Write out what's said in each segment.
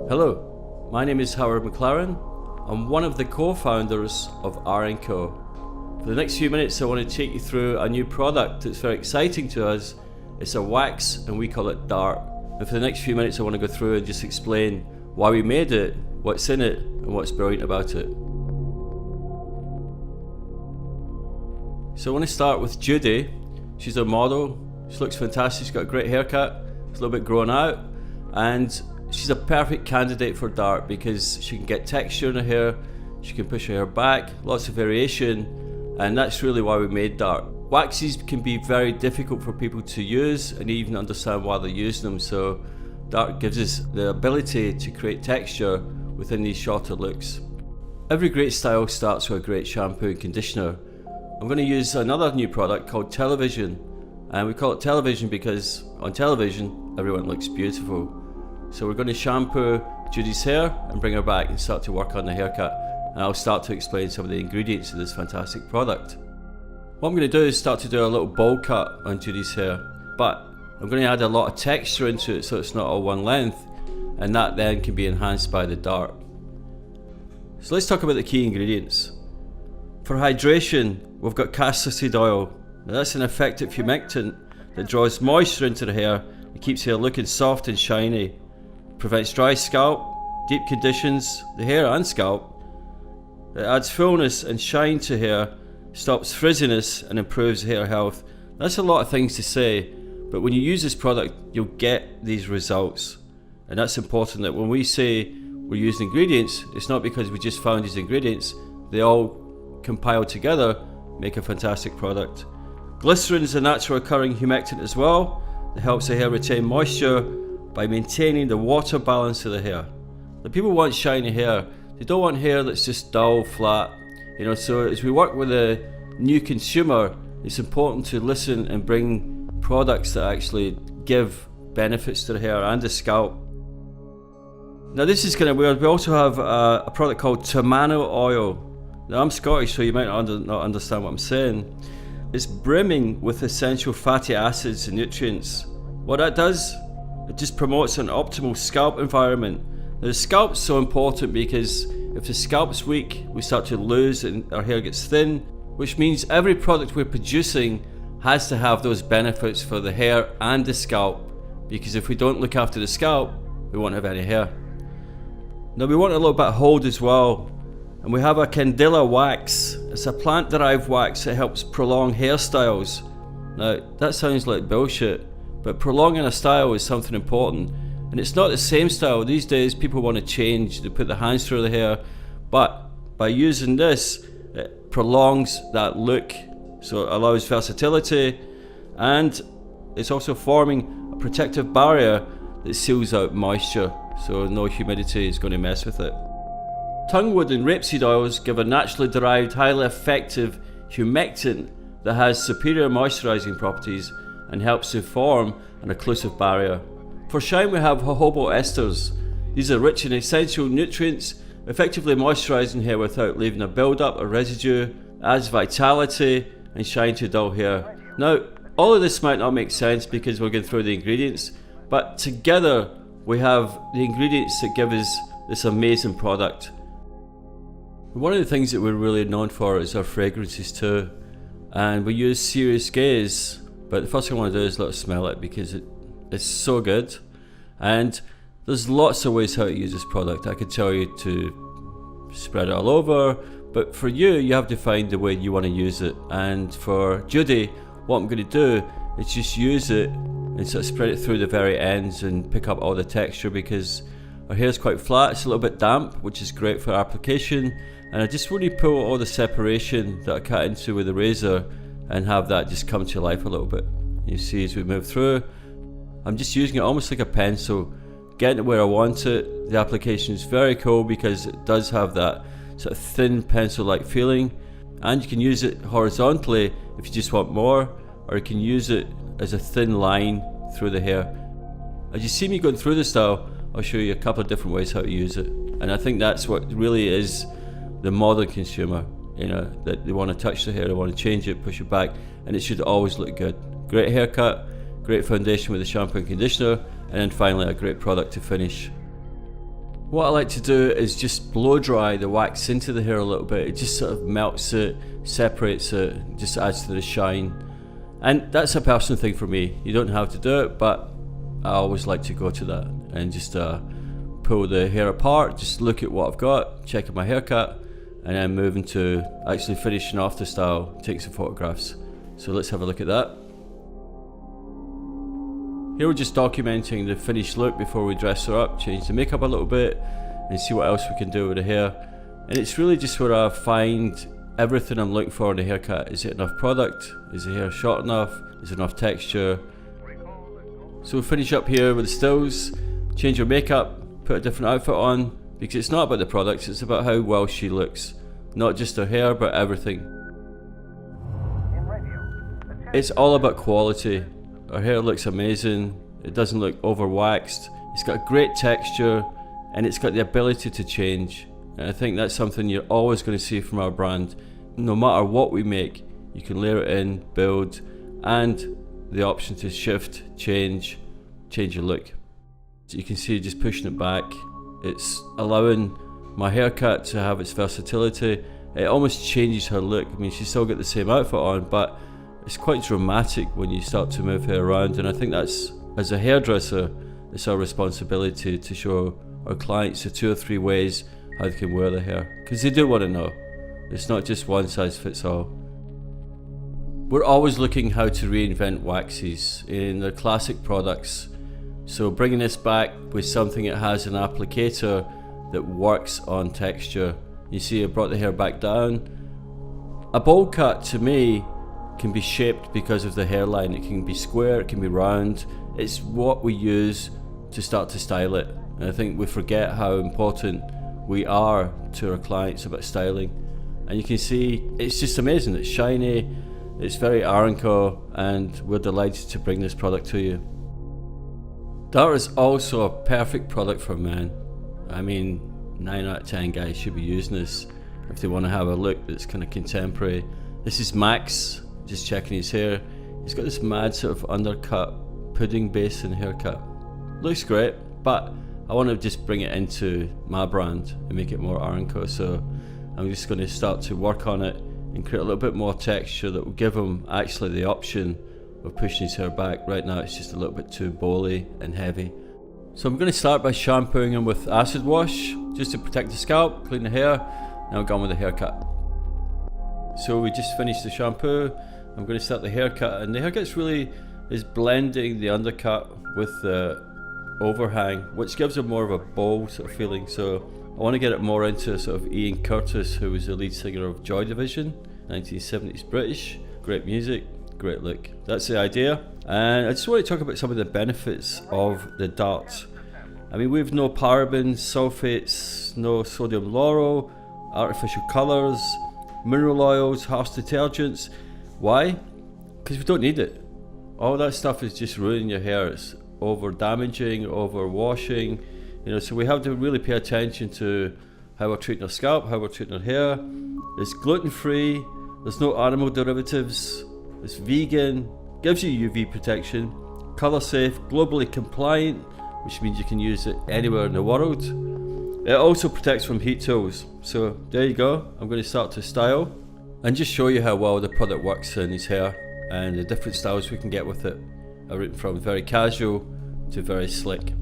Hello, my name is Howard McLaren. I'm one of the co-founders of R+CO. For the next few minutes I want to take you through a new product that's very exciting to us. It's a wax and we call it Dart. And for the next few minutes I want to go through and just explain why we made it, what's in it and what's brilliant about it. So I want to start with Judy. She's a model, she looks fantastic, she's got a great haircut, it's a little bit grown out, and she's a perfect candidate for Dart because she can get texture in her hair, she can push her hair back, lots of variation, and that's really why we made Dart. Waxes can be very difficult for people to use and even understand why they're using them, so Dart gives us the ability to create texture within these shorter looks. Every great style starts with a great shampoo and conditioner. I'm going to use another new product called Television, and we call it Television because on television everyone looks beautiful. So we're going to shampoo Judy's hair and bring her back and start to work on the haircut, and I'll start to explain some of the ingredients of this fantastic product. What I'm going to do is start to do a little bowl cut on Judy's hair, but I'm going to add a lot of texture into it so it's not all one length, and that then can be enhanced by the Dart. So let's talk about the key ingredients. For hydration, we've got castor seed oil. Now that's an effective humectant that draws moisture into the hair and keeps hair looking soft and shiny. Prevents dry scalp, deep conditions, the hair and scalp. It adds fullness and shine to hair, stops frizziness and improves hair health. That's a lot of things to say, but when you use this product you'll get these results. And that's important, that when we say we're using ingredients, it's not because we just found these ingredients, they all compiled together make a fantastic product. Glycerin is a natural occurring humectant as well that helps the hair retain moisture by maintaining the water balance of the hair. The people want shiny hair, they don't want hair that's just dull, flat. So as we work with a new consumer, it's important to listen and bring products that actually give benefits to the hair and the scalp. Now this is kind of weird, we also have a product called Tamano oil. Now I'm Scottish, so you might not understand what I'm saying. It's brimming with essential fatty acids and nutrients. What that does, it just promotes an optimal scalp environment. Now the scalp's so important because if the scalp's weak, we start to lose and our hair gets thin, which means every product we're producing has to have those benefits for the hair and the scalp, because if we don't look after the scalp, we won't have any hair. Now we want a little bit of hold as well. And we have a candela wax. It's a plant derived wax that helps prolong hairstyles. Now that sounds like bullshit, but prolonging a style is something important, and it's not the same style. These days people want to change, they put their hands through the hair, but by using this it prolongs that look, so it allows versatility, and it's also forming a protective barrier that seals out moisture, so no humidity is going to mess with it. Tungwood and rapeseed oils give a naturally derived, highly effective humectant that has superior moisturising properties and helps to form an occlusive barrier. For shine we have jojoba esters. These are rich in essential nutrients, effectively moisturising hair without leaving a build-up or residue, adds vitality and shine to dull hair. Now all of this might not make sense because we're going through the ingredients, but together we have the ingredients that give us this amazing product. One of the things that we're really known for is our fragrances too, and we use serious gaze, but the first thing I want to do is let us smell it because it's so good, and there's lots of ways how to use this product. I could tell you to spread it all over, but for you have to find the way you want to use it. And for Judy, what I'm going to do is just use it and sort of spread it through the very ends and pick up all the texture, because her hair is quite flat, it's a little bit damp, which is great for application, and I just want to pull all the separation that I cut into with the razor and have that just come to life a little bit. You see as we move through, I'm just using it almost like a pencil, getting it where I want it. The application is very cool because it does have that sort of thin pencil-like feeling, and you can use it horizontally if you just want more, or you can use it as a thin line through the hair. As you see me going through the style, I'll show you a couple of different ways how to use it, and I think that's what really is the modern consumer, that they want to touch the hair, they want to change it, push it back, and it should always look good. Great haircut, great foundation with the shampoo and conditioner, and then finally a great product to finish. What I like to do is just blow dry the wax into the hair a little bit. It just sort of melts it, separates it, just adds to the shine. And that's a personal thing for me. You don't have to do it, but I always like to go to that and just pull the hair apart, just look at what I've got, check my haircut, and then move into actually finishing off the style, take some photographs. So let's have a look at that. Here we're just documenting the finished look before we dress her up, change the makeup a little bit, and see what else we can do with the hair. And it's really just where I find everything I'm looking for in a haircut. Is it enough product? Is the hair short enough? Is there enough texture? So we'll finish up here with the stills, change her makeup, put a different outfit on, because it's not about the products, it's about how well she looks. Not just her hair, but everything. It's all about quality. Her hair looks amazing, it doesn't look over waxed, it's got a great texture, and it's got the ability to change. And I think that's something you're always going to see from our brand. No matter what we make, you can layer it in, build, and the option to shift, change your look. So you can see just pushing it back, it's allowing my haircut to have its versatility. It almost changes her look. I mean, she's still got the same outfit on, but it's quite dramatic when you start to move her around, and I think that's, as a hairdresser, it's our responsibility to show our clients the 2 or 3 ways how they can wear the hair, because they do want to know. It's not just one size fits all. We're always looking how to reinvent waxes in the classic products, so bringing this back with something that has an applicator that works on texture. You see I brought the hair back down. A bowl cut to me can be shaped because of the hairline. It can be square, it can be round. It's what we use to start to style it. And I think we forget how important we are to our clients about styling. And you can see it's just amazing. It's shiny, it's very R+CO, and we're delighted to bring this product to you. Dart is also a perfect product for men. I mean, 9 out of 10 guys should be using this if they want to have a look that's kind of contemporary. This is Max, just checking his hair. He's got this mad sort of undercut, pudding basin haircut. Looks great, but I want to just bring it into my brand and make it more R+CO. So I'm just going to start to work on it and create a little bit more texture that will give him actually the option of pushing his hair back. Right now it's just a little bit too bowly and heavy. So I'm going to start by shampooing him with acid wash just to protect the scalp, clean the hair. Now I'm going with the haircut. So we just finished the shampoo. I'm going to start the haircut, and the haircut really is blending the undercut with the overhang, which gives it more of a bowl sort of feeling. So I want to get it more into sort of Ian Curtis, who was the lead singer of Joy Division, 1970s British. Great music, great look. That's the idea. And I just want to talk about some of the benefits of the Dart. I mean, we have no parabens, sulfates, no sodium lauryl, artificial colours, mineral oils, harsh detergents. Why? Because we don't need it. All that stuff is just ruining your hair. It's over damaging, over washing. You know, so we have to really pay attention to how we're treating our scalp, how we're treating our hair. It's gluten free, there's no animal derivatives, it's vegan, gives you UV protection, colour safe, globally compliant, which means you can use it anywhere in the world. It also protects from heat tools. So there you go, I'm going to start to style and just show you how well the product works in his hair and the different styles we can get with it. I've written from very casual to very slick.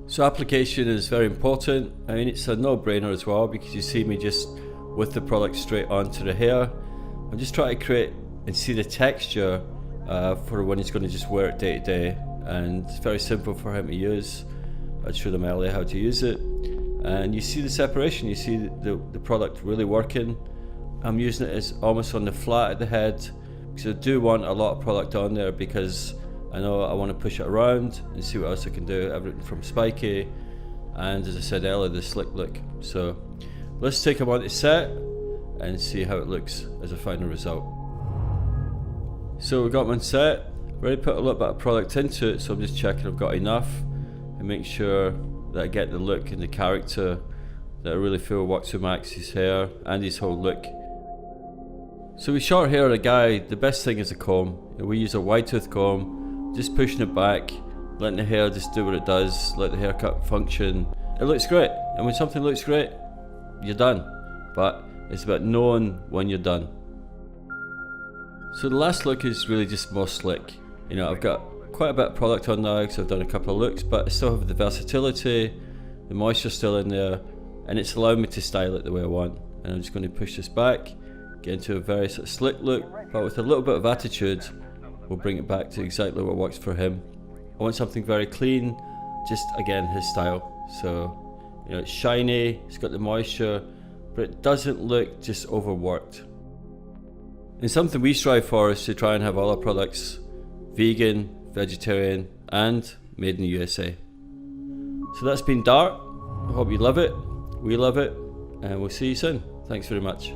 So application is very important. I mean, it's a no-brainer as well, because you see me just with the product straight onto the hair. I'm just trying to create and see the texture for when he's going to just wear it day to day, and it's very simple for him to use. I showed him earlier how to use it, and you see the separation, you see the product really working. I'm using it as almost on the flat of the head, because I do want a lot of product on there, because I know I want to push it around and see what else I can do, everything from spiky and, as I said earlier, the slick look. So let's take him on to set and see how it looks as a final result. So we got him on set, already put a little bit of product into it, so I'm just checking I've got enough and make sure that I get the look and the character that I really feel works with Max's hair and his whole look. So with short hair on a guy, the best thing is a comb. We use a wide tooth comb, just pushing it back, letting the hair just do what it does, let the haircut function, it looks great. And when something looks great, you're done. But it's about knowing when you're done. So the last look is really just more slick. You know, I've got quite a bit of product on now because I've done a couple of looks, but I still have the versatility, the moisture still in there, and it's allowed me to style it the way I want. And I'm just going to push this back, get into a very sort of slick look, but with a little bit of attitude, we'll bring it back to exactly what works for him. I want something very clean, just again his style. So, you know, it's shiny, it's got the moisture, but it doesn't look just overworked. And something we strive for is to try and have all our products vegan, vegetarian, and made in the USA. So that's been Dart. I hope you love it, we love it, and we'll see you soon. Thanks very much.